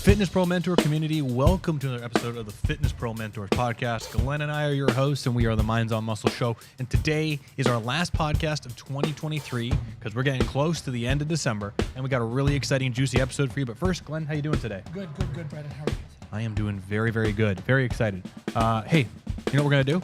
Fitness Pro Mentor community, welcome to another episode of the Fitness Pro Mentors podcast. Glenn and I are your hosts, and we are the Minds on Muscle show. And today is our last podcast of 2023 because we're getting close to the end of December, and we got a really exciting, juicy episode for you. But first, Glenn, how you doing today? Good, Brandon. How are you? I am doing very, very good. Very excited. Hey, you know what we're going to do?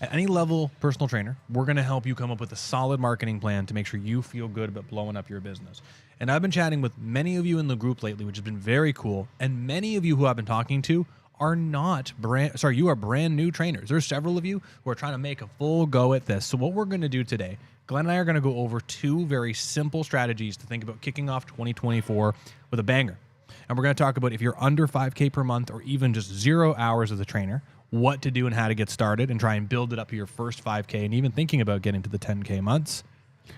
At any level personal trainer, we're going to help you come up with a solid marketing plan to make sure you feel good about blowing up your business. And I've been chatting with many of you in the group lately, which has been very cool. And many of you who I've been talking to are you are brand new trainers. There's several of you who are trying to make a full go at this. So what we're going to do today, Glenn and I are going to go over two very simple strategies to think about kicking off 2024 with a banger. And we're going to talk about if you're under 5K per month or even just 0 hours as a trainer, what to do and how to get started and try and build it up to your first 5K and even thinking about getting to the 10K months.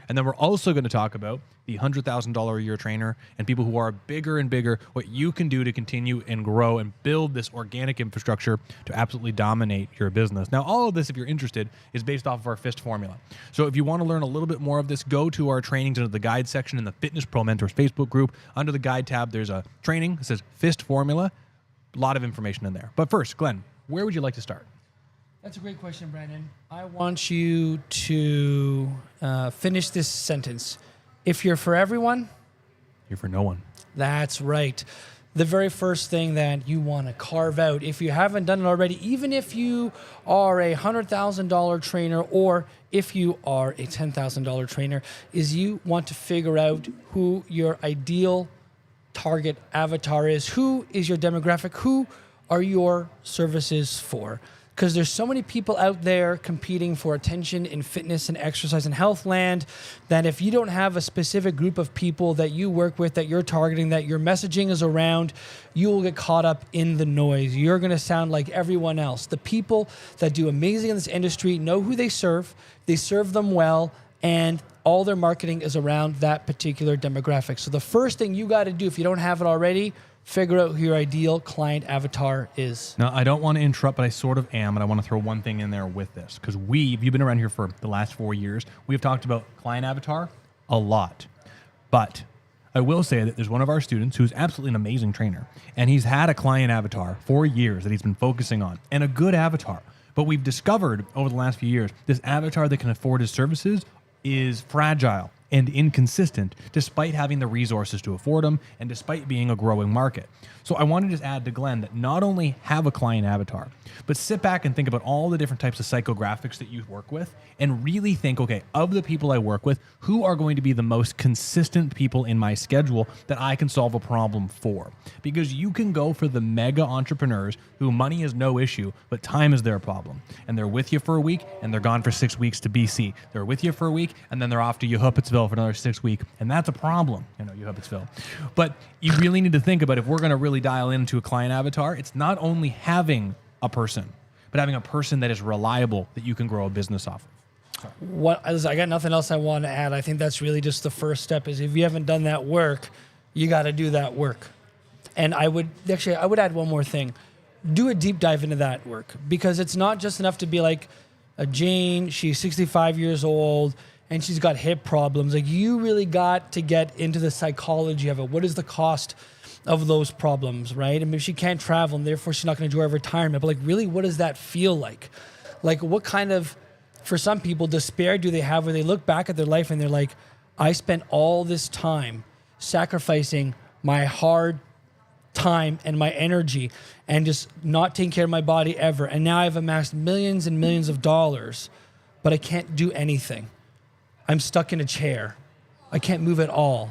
And then we're also going to talk about the $100,000 a year trainer and people who are bigger and bigger, what you can do to continue and grow and build this organic infrastructure to absolutely dominate your business. Now, all of this, if you're interested, is based off of our FIST formula. So if you want to learn a little bit more of this, go to our trainings under the guide section in the Fitness Pro Mentors Facebook group. Under the guide tab, there's a training that says FIST formula. A lot of information in there. But first, Glenn, where would you like to start? That's a great question, Brandon. I want you to finish this sentence. If you're for everyone, you're for no one. That's right. The very first thing that you want to carve out, if you haven't done it already, even if you are a $100,000 trainer or if you are a $10,000 trainer, is you want to figure out who your ideal target avatar is. Who is your demographic? Who are your services for? Because there's so many people out there competing for attention in fitness and exercise and health land that if you don't have a specific group of people that you work with, that you're targeting, that your messaging is around, you will get caught up in the noise. You're going to sound like everyone else. The people that do amazing in this industry know who they serve them well, and all their marketing is around that particular demographic. So the first thing you got to do, if you don't have it already, figure out who your ideal client avatar is. Now, I don't want to interrupt, but I sort of am, and I want to throw one thing in there with this, because you've been around here for the last 4 years. We've talked about client avatar a lot, but I will say that there's one of our students who's absolutely an amazing trainer, and he's had a client avatar for years that he's been focusing on, and a good avatar. But we've discovered over the last few years, this avatar that can afford his services is fragile and inconsistent despite having the resources to afford them and despite being a growing market. So I want to just add to Glenn that not only have a client avatar, but sit back and think about all the different types of psychographics that you work with and really think, okay, of the people I work with, who are going to be the most consistent people in my schedule that I can solve a problem for? Because you can go for the mega entrepreneurs who money is no issue, but time is their problem. And they're with you for a week and they're gone for 6 weeks to BC. They're with you for a week and then they're off to Yehuppetsville for another 6 weeks. And that's a problem, Yehuppetsville. But you really need to think about if we're going to really dial into a client avatar, it's not only having a person, but having a person that is reliable that you can grow a business off of. I got nothing else I want to add. I think that's really just the first step is if you haven't done that work, you got to do that work. And I would add one more thing. Do a deep dive into that work because it's not just enough to be like a Jane, she's 65 years old and she's got hip problems. Like you really got to get into the psychology of it. What is the cost of those problems, right? I mean, she can't travel and therefore she's not going to enjoy her retirement. But like, really, what does that feel like? Like what kind of, for some people, despair do they have where they look back at their life and they're like, I spent all this time sacrificing my hard time and my energy and just not taking care of my body ever. And now I've amassed millions and millions of dollars, but I can't do anything. I'm stuck in a chair. I can't move at all.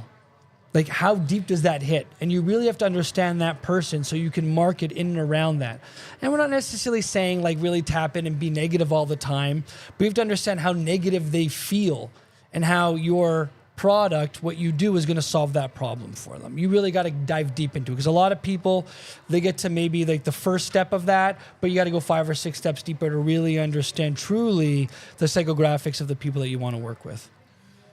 Like, how deep does that hit? And you really have to understand that person so you can market in and around that. And we're not necessarily saying, like, really tap in and be negative all the time, but you have to understand how negative they feel and how your product, what you do, is going to solve that problem for them. You really got to dive deep into it because a lot of people, they get to maybe, like, the first step of that, but you got to go 5 or 6 steps deeper to really understand truly the psychographics of the people that you want to work with.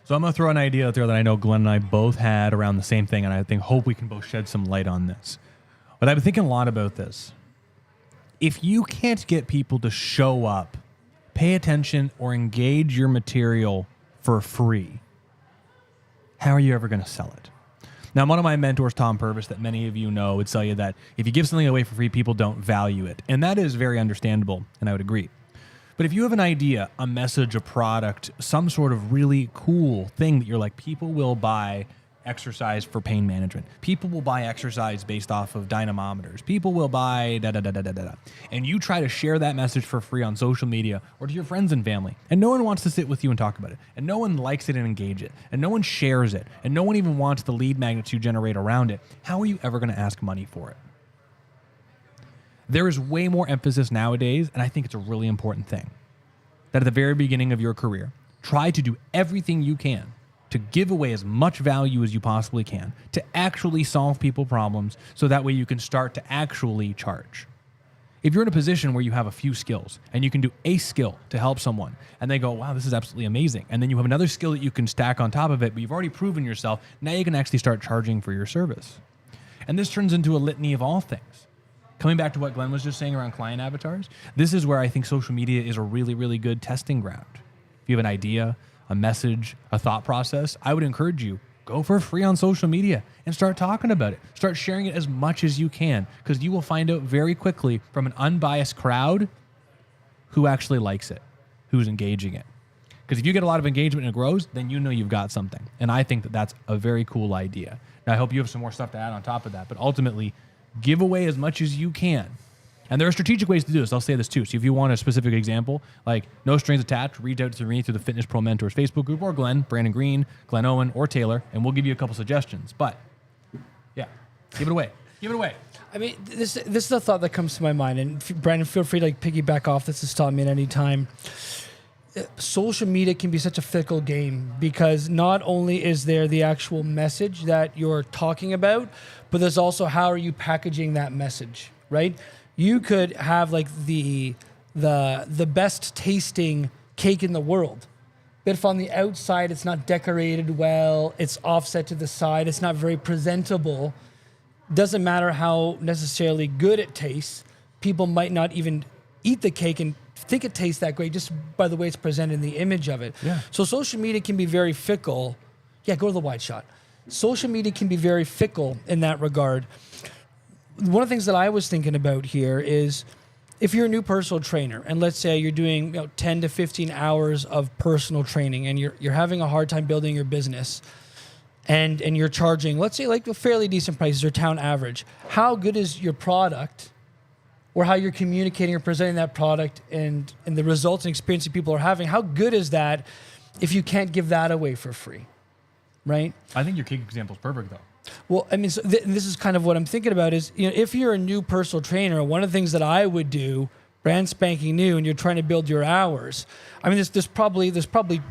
So I'm going to throw an idea out there that I know Glenn and I both had around the same thing, and I hope we can both shed some light on this. But I've been thinking a lot about this. If you can't get people to show up, pay attention, or engage your material for free, how are you ever going to sell it? Now, one of my mentors, Tom Purvis, that many of you know, would tell you that if you give something away for free, people don't value it. And that is very understandable, and I would agree. But if you have an idea, a message, a product, some sort of really cool thing that you're like, people will buy exercise for pain management. People will buy exercise based off of dynamometers. People will buy da-da-da-da-da-da. And you try to share that message for free on social media or to your friends and family. And no one wants to sit with you and talk about it. And no one likes it and engage it. And no one shares it. And no one even wants the lead magnets you generate around it. How are you ever going to ask money for it? There is way more emphasis nowadays, and I think it's a really important thing, that at the very beginning of your career, try to do everything you can to give away as much value as you possibly can, to actually solve people problems, so that way you can start to actually charge. If you're in a position where you have a few skills and you can do a skill to help someone and they go, wow, this is absolutely amazing. And then you have another skill that you can stack on top of it, but you've already proven yourself. Now you can actually start charging for your service. And this turns into a litany of all things. Coming back to what Glenn was just saying around client avatars, this is where I think social media is a really, really good testing ground. If you have an idea, a message, a thought process, I would encourage you, go for free on social media and start talking about it. Start sharing it as much as you can, because you will find out very quickly from an unbiased crowd who actually likes it, who's engaging it. Because if you get a lot of engagement and it grows, then you know you've got something. And I think that that's a very cool idea. Now, I hope you have some more stuff to add on top of that, but ultimately, give away as much as you can. And there are strategic ways to do this. I'll say this too. So if you want a specific example, like no strings attached, reach out to me through the Fitness Pro Mentors Facebook group, or Glenn, Brandon Green, Glenn Owen, or Taylor, and we'll give you a couple suggestions. But yeah, give it away. Give it away. I mean, this is a thought that comes to my mind, and Brandon, feel free to piggyback off this and stop me at any time. Social media can be such a fickle game, because not only is there the actual message that you're talking about, but there's also how are you packaging that message, right? You could have like the best tasting cake in the world, but if on the outside it's not decorated well, it's offset to the side, it's not very presentable, doesn't matter how necessarily good it tastes, people might not even eat the cake and think it tastes that great just by the way it's presented in the image of it. Yeah. So social media can be very fickle. Yeah, go to the wide shot. Social media can be very fickle in that regard. One of the things that I was thinking about here is, if you're a new personal trainer, and let's say you're doing 10 to 15 hours of personal training, and you're having a hard time building your business, and you're charging, let's say, like fairly decent prices or town average, how good is your product, or how you're communicating or presenting that product, and the results and experience that people are having, how good is that if you can't give that away for free, right? I think your cake example is perfect, though. Well, I mean, so this is kind of what I'm thinking about is, if you're a new personal trainer, one of the things that I would do, brand spanking new, and you're trying to build your hours, I mean, there's probably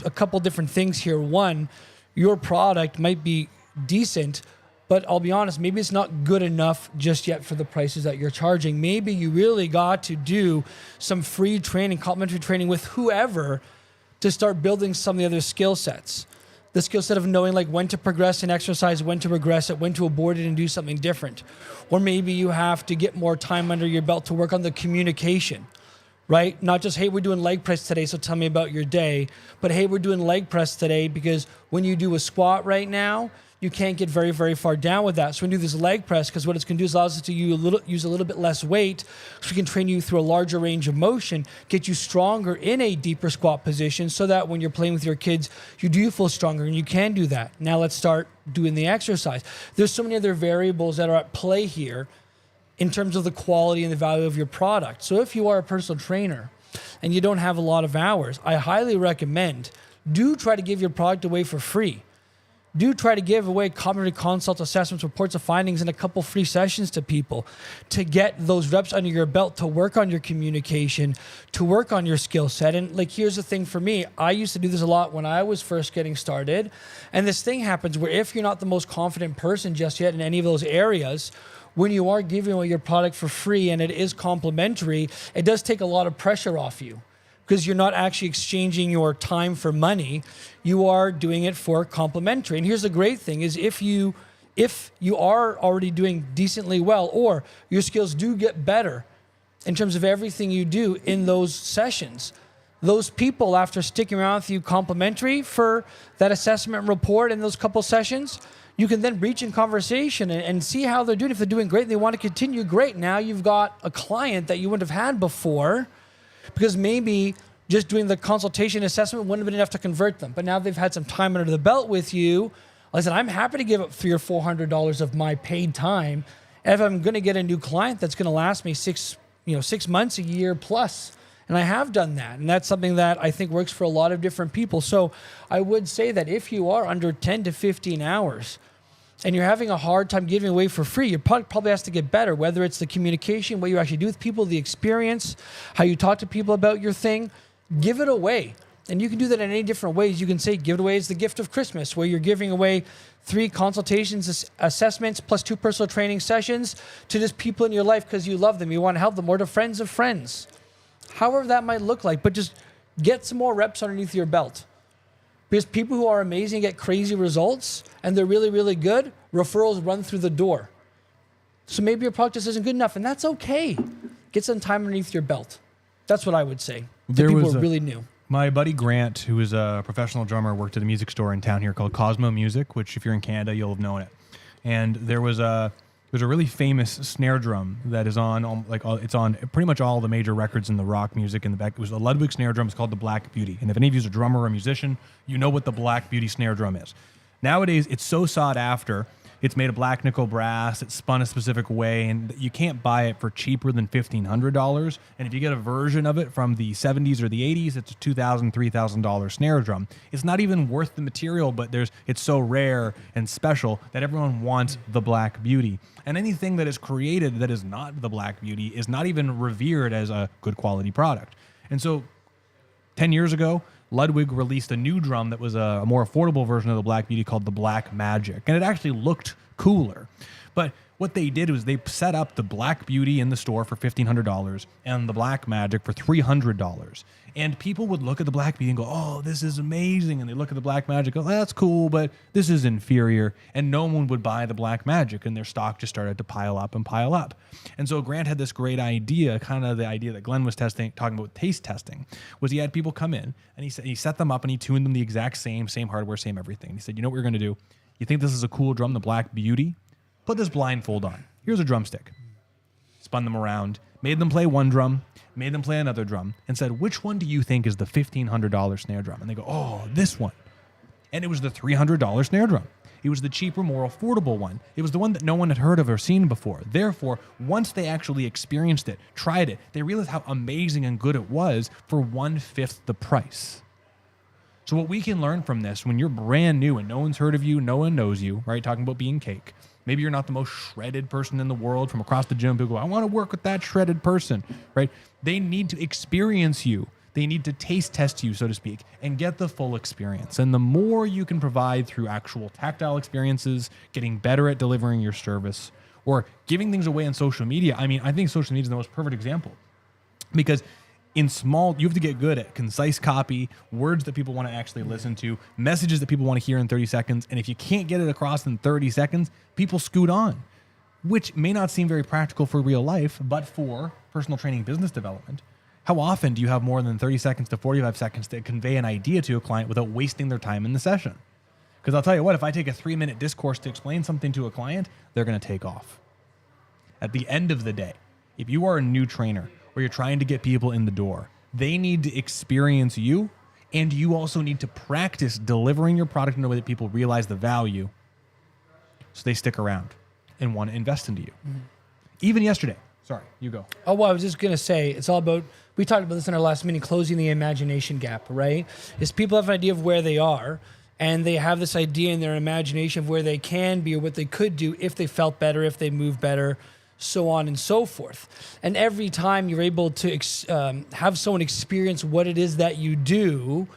a couple different things here. One, your product might be decent, but I'll be honest, maybe it's not good enough just yet for the prices that you're charging. Maybe you really got to do some free training, complimentary training with whoever to start building some of the other skill sets. The skill set of knowing like when to progress in exercise, when to regress it, when to abort it and do something different. Or maybe you have to get more time under your belt to work on the communication, right? Not just, hey, we're doing leg press today, so tell me about your day. But hey, we're doing leg press today because when you do a squat right now, you can't get very, very far down with that. So we do this leg press because what it's going to do is allows us to use a little bit less weight, so we can train you through a larger range of motion, get you stronger in a deeper squat position, so that when you're playing with your kids, you do feel stronger, and you can do that. Now let's start doing the exercise. There's so many other variables that are at play here in terms of the quality and the value of your product. So if you are a personal trainer and you don't have a lot of hours, I highly recommend, do try to give your product away for free. Do try to give away complimentary consults, assessments, reports of findings, and a couple free sessions to people to get those reps under your belt, to work on your communication, to work on your skill set. And like, here's the thing for me, I used to do this a lot when I was first getting started. And this thing happens where if you're not the most confident person just yet in any of those areas, when you are giving away your product for free and it is complimentary, it does take a lot of pressure off you, because you're not actually exchanging your time for money. You are doing it for complimentary. And here's the great thing is, if you are already doing decently well, or your skills do get better in terms of everything you do in those sessions, those people, after sticking around with you complimentary for that assessment report and those couple sessions, you can then reach in conversation and see how they're doing. If they're doing great and they want to continue, great. Now you've got a client that you wouldn't have had before, because maybe just doing the consultation assessment wouldn't have been enough to convert them. But now they've had some time under the belt with you. Like I said, I'm happy to give up $300 or $400 of my paid time. And if I'm going to get a new client that's going to last me 6 months, a year plus. And I have done that. And that's something that I think works for a lot of different people. So I would say that if you are under 10 to 15 hours and you're having a hard time giving away for free, your product probably has to get better, whether it's the communication, what you actually do with people, the experience, how you talk to people about your thing. Give it away. And you can do that in any different ways. You can say give it away as the gift of Christmas, where you're giving away 3 consultations, assessments, plus 2 personal training sessions to just people in your life because you love them, you want to help them, or to friends of friends. However that might look like, but just get some more reps underneath your belt. Because people who are amazing get crazy results and they're really, really good, referrals run through the door. So maybe your product just isn't good enough, and that's okay. Get some time underneath your belt. That's what I would say. There people was who are really new. My buddy Grant, who is a professional drummer, worked at a music store in town here called Cosmo Music, which if you're in Canada, you'll have known it. And there's a really famous snare drum that is on it's on pretty much all the major records in the rock music in the back. It was a Ludwig snare drum. It's called the Black Beauty. And if any of you is a drummer or a musician, you know what the Black Beauty snare drum is. Nowadays, it's so sought after. It's made of black nickel brass. It's spun a specific way, and you can't buy it for cheaper than $1,500. And if you get a version of it from the 70s or the 80s, it's a $2,000, $3,000 snare drum. It's not even worth the material, but it's so rare and special that everyone wants the Black Beauty. And anything that is created that is not the Black Beauty is not even revered as a good quality product. And so 10 years ago, Ludwig released a new drum that was a more affordable version of the Black Beauty called the Black Magic. And it actually looked cooler. But what they did was they set up the Black Beauty in the store for $1,500 and the Black Magic for $300. And people would look at the Black Beauty and go, oh, this is amazing. And they look at the Black Magic and go, that's cool, but this is inferior. And no one would buy the Black Magic, and their stock just started to pile up and pile up. And so Grant had this great idea, kind of the idea that Glenn was talking about taste testing, was he had people come in and he set them up and he tuned them the exact same hardware, same everything. He said, you know what we're going to do? You think this is a cool drum, the Black Beauty? Put this blindfold on. Here's a drumstick. Spun them around, made them play one drum, made them play another drum, and said, which one do you think is the $1,500 snare drum? And they go, oh, this one. And it was the $300 snare drum. It was the cheaper, more affordable one. It was the one that no one had heard of or seen before. Therefore, once they actually experienced it, tried it, they realized how amazing and good it was for 1/5 the price. So what we can learn from this, when you're brand new and no one's heard of you, no one knows you, right? Talking about being cake. Maybe you're not the most shredded person in the world. From across the gym, people go, I want to work with that shredded person, right? They need to experience you. They need to taste test you, so to speak, and get the full experience. And the more you can provide through actual tactile experiences, getting better at delivering your service, or giving things away on social media. I mean, I think social media is the most perfect example, because in small, you have to get good at concise copy, words that people want to actually listen to, messages that people want to hear in 30 seconds. And if you can't get it across in 30 seconds, people scoot on, which may not seem very practical for real life, but for personal training, business development. How often do you have more than 30 seconds to 45 seconds to convey an idea to a client without wasting their time in the session? Because I'll tell you what, if I take a 3-minute discourse to explain something to a client, they're going to take off. At the end of the day, if you are a new trainer or you're trying to get people in the door, they need to experience you, and you also need to practice delivering your product in a way that people realize the value so they stick around and want to invest into you. Mm-hmm. Even yesterday. Sorry, you go. Oh, well, I was just going to say, it's all about, we talked about this in our last meeting, closing the imagination gap, right? Is people have an idea of where they are, and they have this idea in their imagination of where they can be or what they could do if they felt better, if they moved better, so on and so forth. And every time you're able to have someone experience what it is that you do,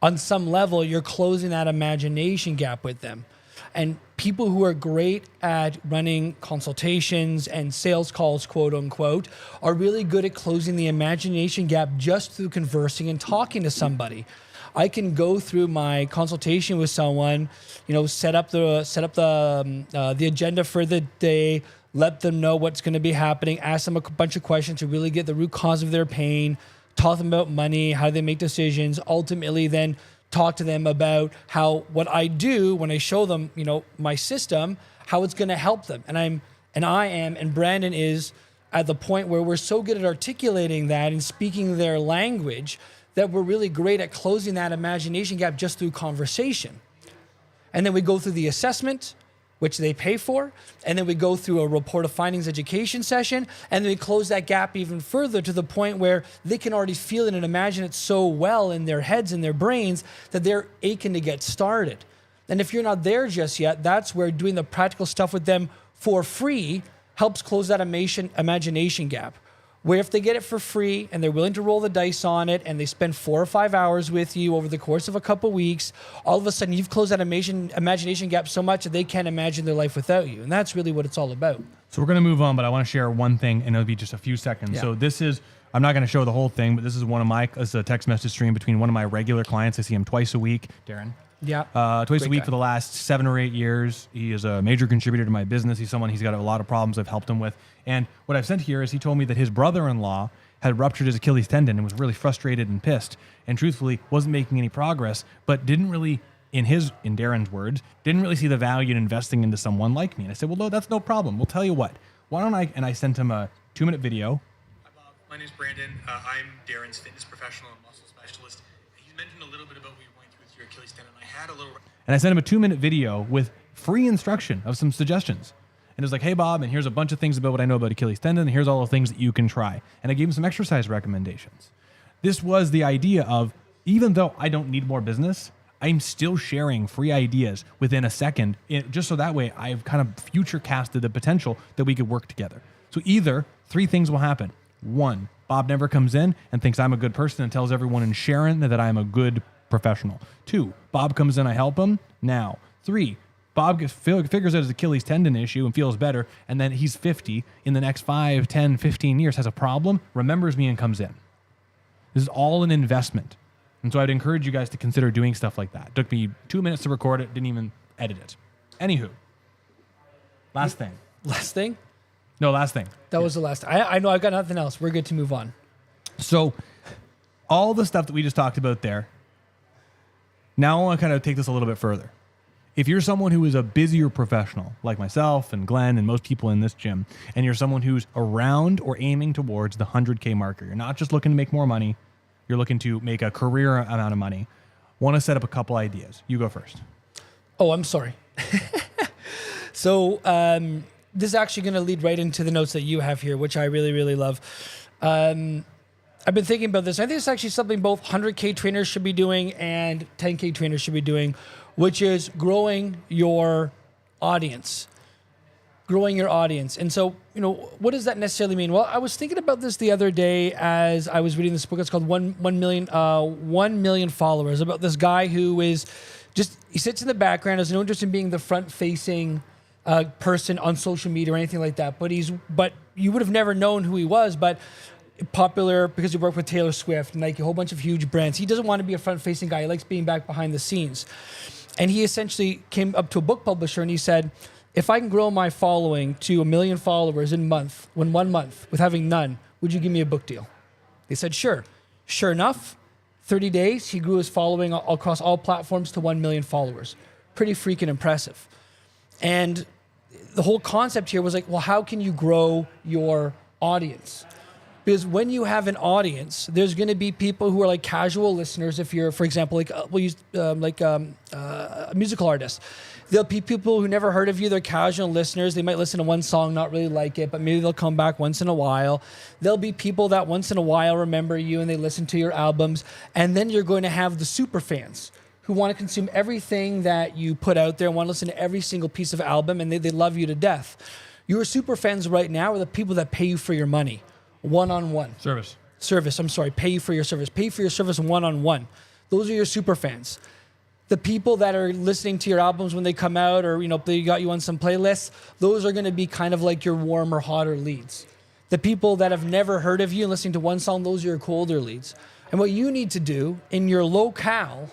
on some level, you're closing that imagination gap with them. And people who are great at running consultations and sales calls, quote unquote, are really good at closing the imagination gap just through conversing and talking to somebody. I can go through my consultation with someone, set up the agenda for the day, let them know what's going to be happening, ask them a bunch of questions to really get the root cause of their pain, taught them about money, how they make decisions, ultimately then talk to them about how what I do when I show them, my system, how it's going to help them. And Brandon is at the point where we're so good at articulating that and speaking their language that we're really great at closing that imagination gap just through conversation. And then we go through the assessment, which they pay for, and then we go through a report of findings education session, and then we close that gap even further to the point where they can already feel it and imagine it so well in their heads and their brains that they're aching to get started. And if you're not there just yet, that's where doing the practical stuff with them for free helps close that imagination gap. Where if they get it for free and they're willing to roll the dice on it and they spend 4 or 5 hours with you over the course of a couple weeks, all of a sudden you've closed that imagination gap so much that they can't imagine their life without you. And that's really what it's all about. So we're going to move on, but I want to share one thing, and it'll be just a few seconds. Yeah. So this is, I'm not going to show the whole thing, but this is it's a text message stream between one of my regular clients. I see him twice a week, Darren. Yeah. Twice a week guy. for the last 7 or 8 years. He is a major contributor to my business. He's got a lot of problems I've helped him with. And what I've sent here is he told me that his brother-in-law had ruptured his Achilles tendon and was really frustrated and pissed, and truthfully wasn't making any progress, but didn't really, in Darren's words, didn't really see the value in investing into someone like me. And I said, well, no, that's no problem. We'll tell you what. Why don't I, and I sent him a 2-minute video. Hi, Bob. My name's Brandon. I'm Darren's fitness professional and muscle specialist. He mentioned a little bit about what you're going through with your Achilles tendon. And I sent him a 2-minute video with free instruction of some suggestions. And it was like, hey, Bob, and here's a bunch of things about what I know about Achilles tendon, and here's all the things that you can try. And I gave him some exercise recommendations. This was the idea of, even though I don't need more business, I'm still sharing free ideas within a second, just so that way I've kind of future casted the potential that we could work together. So either 3 things will happen. 1, Bob never comes in and thinks I'm a good person and tells everyone in Sharon that I'm a good professional. 2, Bob comes in, I help him now. 3, Bob figures out his Achilles tendon issue and feels better, and then he's 50 in the next 5, 10, 15 years, has a problem, remembers me and comes in. This is all an investment. And so I'd encourage you guys to consider doing stuff like that. It took me 2 minutes to record it, didn't even edit it. Anywho, last thing. Last thing? No, last thing. That was the last. I know I've got nothing else. We're good to move on. So all the stuff that we just talked about there, now I want to kind of take this a little bit further. If you're someone who is a busier professional, like myself and Glenn and most people in this gym, and you're someone who's around or aiming towards the 100K marker, you're not just looking to make more money, you're looking to make a career amount of money, want to set up a couple ideas. You go first. Oh, I'm sorry. So this is actually going to lead right into the notes that you have here, which I really, really love. I've been thinking about this. I think it's actually something both 100K trainers should be doing and 10K trainers should be doing, which is growing your audience. Growing your audience. And so, what does that necessarily mean? Well, I was thinking about this the other day as I was reading this book. It's called 1 Million Followers, about this guy who is he sits in the background, has no interest in being the front-facing person on social media or anything like that. But you would have never known who he was, but popular because he worked with Taylor Swift and like a whole bunch of huge brands. He doesn't want to be a front-facing guy. He likes being back behind the scenes. And he essentially came up to a book publisher and he said, if I can grow my following to 1 million followers in 1 month with having none, would you give me a book deal? They said, sure. Sure enough, 30 days, he grew his following across all platforms to 1 million followers. Pretty freaking impressive. And the whole concept here was like, well, how can you grow your audience? Because when you have an audience, there's going to be people who are like casual listeners. If you're, for example, we'll use a musical artist. There'll be people who never heard of you. They're casual listeners. They might listen to one song, not really like it, but maybe they'll come back once in a while. There'll be people that once in a while remember you and they listen to your albums. And then you're going to have the super fans who want to consume everything that you put out there and want to listen to every single piece of album, and they love you to death. Your super fans right now are the people that pay you for your money. One-on-one. Pay you for your service. Pay for your service one-on-one. Those are your super fans. The people that are listening to your albums when they come out, or they got you on some playlists, those are going to be kind of like your warmer, hotter leads. The people that have never heard of you and listening to one song, those are your colder leads. And what you need to do in your locale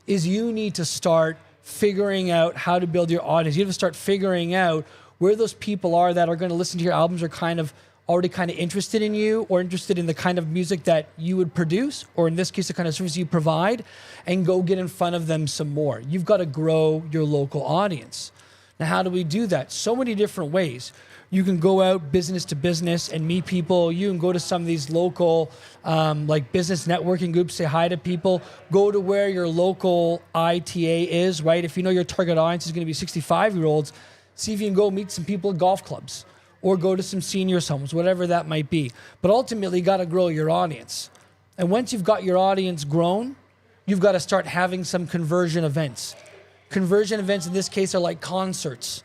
is you need to start figuring out how to build your audience. You have to start figuring out where those people are that are going to listen to your albums or kind of already kind of interested in you or interested in the kind of music that you would produce, or in this case, the kind of service you provide, and go get in front of them some more. You've got to grow your local audience. Now, how do we do that? So many different ways. You can go out business to business and meet people. You can go to some of these local like business networking groups, say hi to people. Go to where your local ITA is, right? If you know your target audience is going to be 65-year-olds, see if you can go meet some people at golf clubs or go to some seniors' homes, whatever that might be. But ultimately, you got to grow your audience. And once you've got your audience grown, you've got to start having some conversion events. Conversion events in this case are like concerts,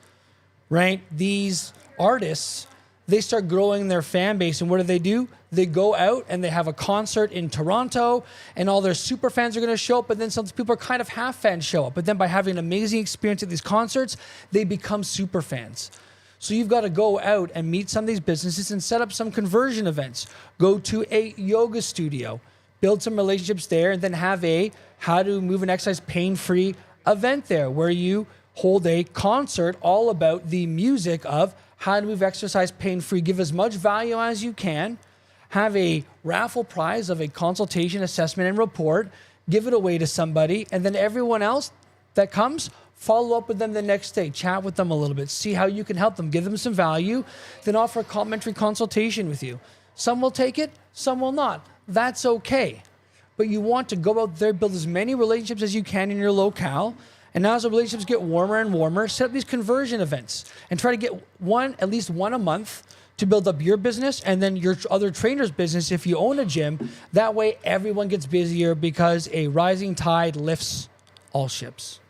right? These artists, they start growing their fan base, and what do? They go out and they have a concert in Toronto, and all their super fans are going to show up, but then some people are kind of half fans show up. But then by having an amazing experience at these concerts, they become super fans. So you've got to go out and meet some of these businesses and set up some conversion events. Go to a yoga studio, build some relationships there, and then have a how to move and exercise pain-free event there where you hold a concert all about the music of how to move exercise pain-free. Give as much value as you can. Have a raffle prize of a consultation, assessment, and report. Give it away to somebody. And then everyone else that comes, follow up with them the next day. Chat with them a little bit. See how you can help them. Give them some value. Then offer a complimentary consultation with you. Some will take it. Some will not. That's okay. But you want to go out there, build as many relationships as you can in your locale. And now as the relationships get warmer and warmer, set up these conversion events and try to get at least one a month to build up your business and then your other trainer's business if you own a gym. That way everyone gets busier because a rising tide lifts all ships.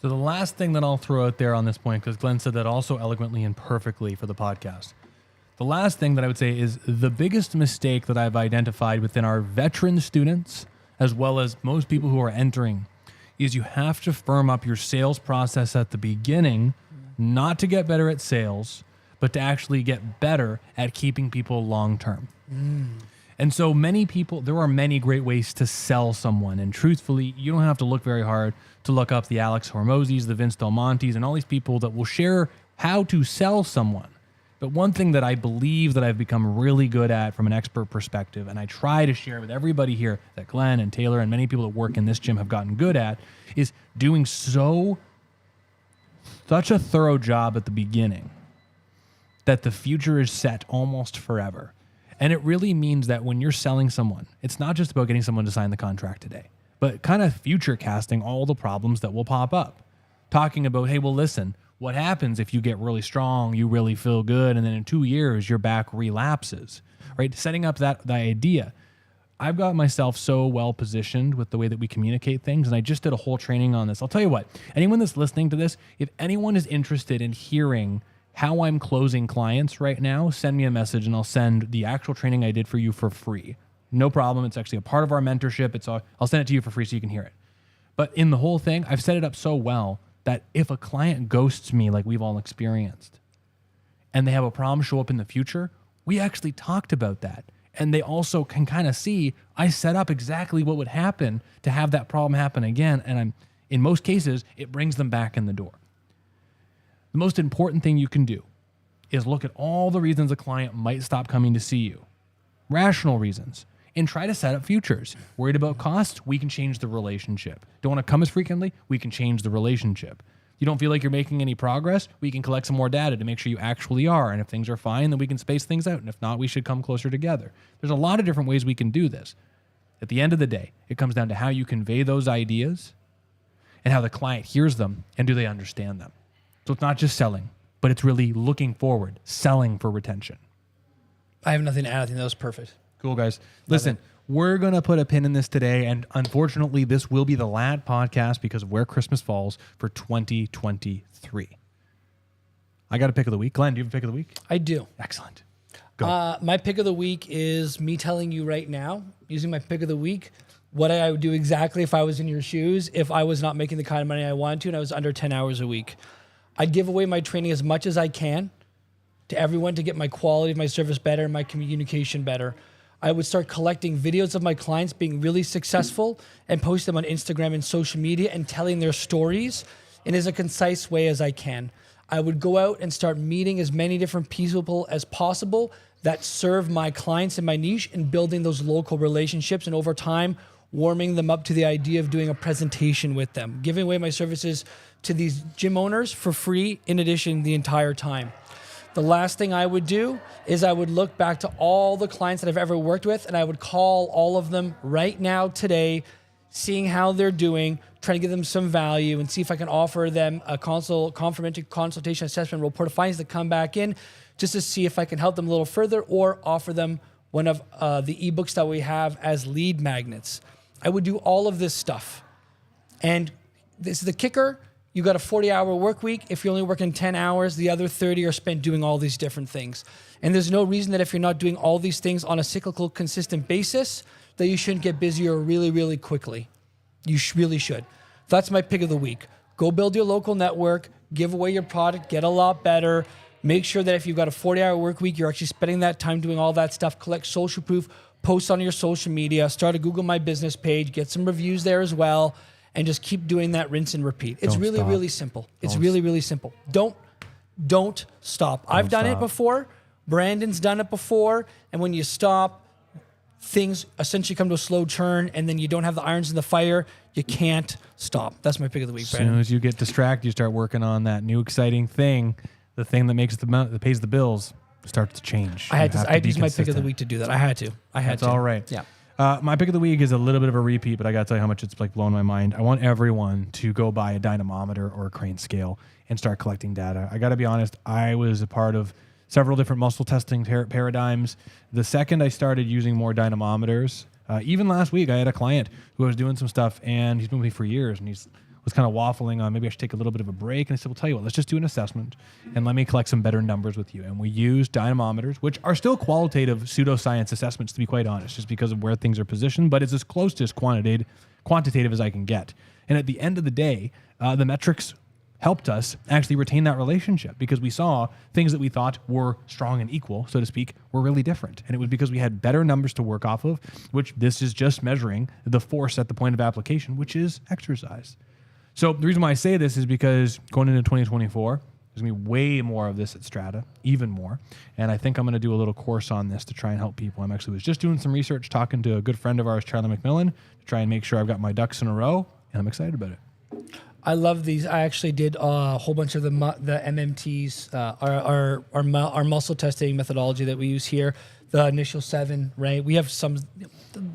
So the last thing that I'll throw out there on this point, because Glenn said that also eloquently and perfectly for the podcast. The last thing that I would say is the biggest mistake that I've identified within our veteran students, as well as most people who are entering, is you have to firm up your sales process at the beginning, not to get better at sales, but to actually get better at keeping people long-term. And so many people, there are many great ways to sell someone. And truthfully, you don't have to look very hard to look up the Alex Hormozis, the Vince Del Montes, and all these people that will share how to sell someone. But one thing that I believe that I've become really good at from an expert perspective, and I try to share with everybody here that Glenn and Taylor and many people that work in this gym have gotten good at, is doing such a thorough job at the beginning that the future is set almost forever. And it really means that when you're selling someone, it's not just about getting someone to sign the contract today, but kind of future casting all the problems that will pop up. Talking about, hey, well, listen, what happens if you get really strong, you really feel good, and then in 2 years, your back relapses, right? Setting up the idea. I've got myself so well positioned with the way that we communicate things, and I just did a whole training on this. I'll tell you what, anyone that's listening to this, if anyone is interested in hearing how I'm closing clients right now, send me a message and I'll send the actual training I did for you for free. No problem. It's actually a part of our mentorship. I'll send it to you for free so you can hear it. But in the whole thing, I've set it up so well that if a client ghosts me like we've all experienced and they have a problem show up in the future, we actually talked about that. And they also can kind of see I set up exactly what would happen to have that problem happen again. And in most cases, it brings them back in the door. The most important thing you can do is look at all the reasons a client might stop coming to see you. Rational reasons. And try to set up futures. Worried about costs? We can change the relationship. Don't want to come as frequently? We can change the relationship. You don't feel like you're making any progress? We can collect some more data to make sure you actually are. And if things are fine, then we can space things out. And if not, we should come closer together. There's a lot of different ways we can do this. At the end of the day, it comes down to how you convey those ideas and how the client hears them and do they understand them. So it's not just selling, but it's really looking forward, selling for retention. I have nothing to add. I think that was perfect. Cool, guys. Listen, we're going to put a pin in this today, and unfortunately, this will be the last podcast because of where Christmas falls for 2023. I got a pick of the week. Glenn, do you have a pick of the week? I do. Excellent. Go. My pick of the week is me telling you right now, using my pick of the week, what I would do exactly if I was in your shoes, if I was not making the kind of money I wanted to, and I was under 10 hours a week. I'd give away my training as much as I can to everyone to get my quality of my service better, my communication better. I would start collecting videos of my clients being really successful and post them on Instagram and social media and telling their stories in as a concise way as I can. I would go out and start meeting as many different people as possible that serve my clients in my niche and building those local relationships, and over time, warming them up to the idea of doing a presentation with them, giving away my services to these gym owners for free in addition the entire time. The last thing I would do is I would look back to all the clients that I've ever worked with, and I would call all of them right now today, seeing how they're doing, trying to give them some value, and see if I can offer them a complimentary consultation assessment report of findings to come back in, just to see if I can help them a little further, or offer them one of the ebooks that we have as lead magnets. I would do all of this stuff. And this is the kicker. You got a 40-hour work week. If you're only working 10 hours, the other 30 are spent doing all these different things. And there's no reason that if you're not doing all these things on a cyclical, consistent basis, that you shouldn't get busier really, really quickly. You really should. That's my pick of the week. Go build your local network, give away your product, get a lot better. Make sure that if you've got a 40-hour work week, you're actually spending that time doing all that stuff. Collect social proof, post on your social media, start a Google My Business page, get some reviews there as well, and just keep doing that rinse and repeat. It's really, really simple. It's really, really simple. Don't stop. I've done it before. Brandon's done it before. And when you stop, things essentially come to a slow turn, and then you don't have the irons in the fire. You can't stop. That's my pick of the week, Brandon. As soon as you get distracted, you start working on that new exciting thing, the thing that makes that pays the bills, starts to change. I had to use my pick of the week to do that. I had to. That's all right. Yeah. My pick of the week is a little bit of a repeat, but I got to tell you how much it's like blowing my mind. I want everyone to go buy a dynamometer or a crane scale and start collecting data. I got to be honest, I was a part of several different muscle testing paradigms. The second I started using more dynamometers, even last week, I had a client who was doing some stuff, and he's been with me for years, and he's was kind of waffling on maybe I should take a little bit of a break. And I said, well, tell you what, let's just do an assessment and let me collect some better numbers with you. And we used dynamometers, which are still qualitative pseudoscience assessments, to be quite honest, just because of where things are positioned, but it's as close to as quantitative as I can get. And at the end of the day, the metrics helped us actually retain that relationship, because we saw things that we thought were strong and equal, so to speak, were really different. And it was because we had better numbers to work off of, which this is just measuring the force at the point of application, which is exercise. So the reason why I say this is because going into 2024, there's going to be way more of this at Strata, even more. And I think I'm going to do a little course on this to try and help people. Was just doing some research, talking to a good friend of ours, Charlie McMillan, to try and make sure I've got my ducks in a row, and I'm excited about it. I love these. I actually did a whole bunch of the MMTs, our muscle testing methodology that we use here, the initial 7, right? We have some,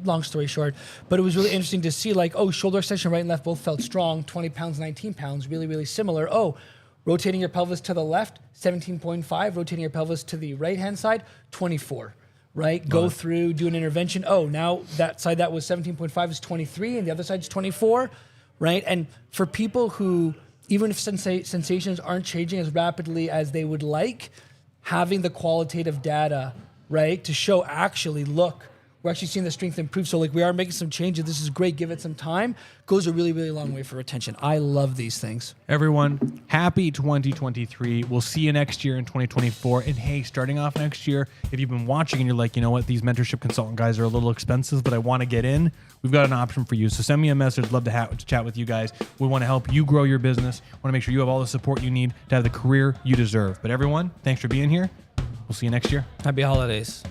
long story short, but it was really interesting to see, like, oh, shoulder extension right and left both felt strong, 20 pounds, 19 pounds, really, really similar. Oh, rotating your pelvis to the left, 17.5, rotating your pelvis to the right-hand side, 24, right? Go through, do an intervention. Oh, now that side that was 17.5 is 23, and the other side is 24, right? And for people who, even if sensations aren't changing as rapidly as they would like, having the qualitative data, right, to show actually, look, we're actually seeing the strength improve. So, like, we are making some changes. This is great. Give it some time. Goes a really, really long way for retention. I love these things. Everyone, happy 2023. We'll see you next year in 2024. And hey, starting off next year, if you've been watching and you're like, you know what, these mentorship consultant guys are a little expensive, but I want to get in, we've got an option for you. So send me a message. Love to chat with you guys. We want to help you grow your business. Want to make sure you have all the support you need to have the career you deserve. But everyone, thanks for being here. We'll see you next year. Happy holidays.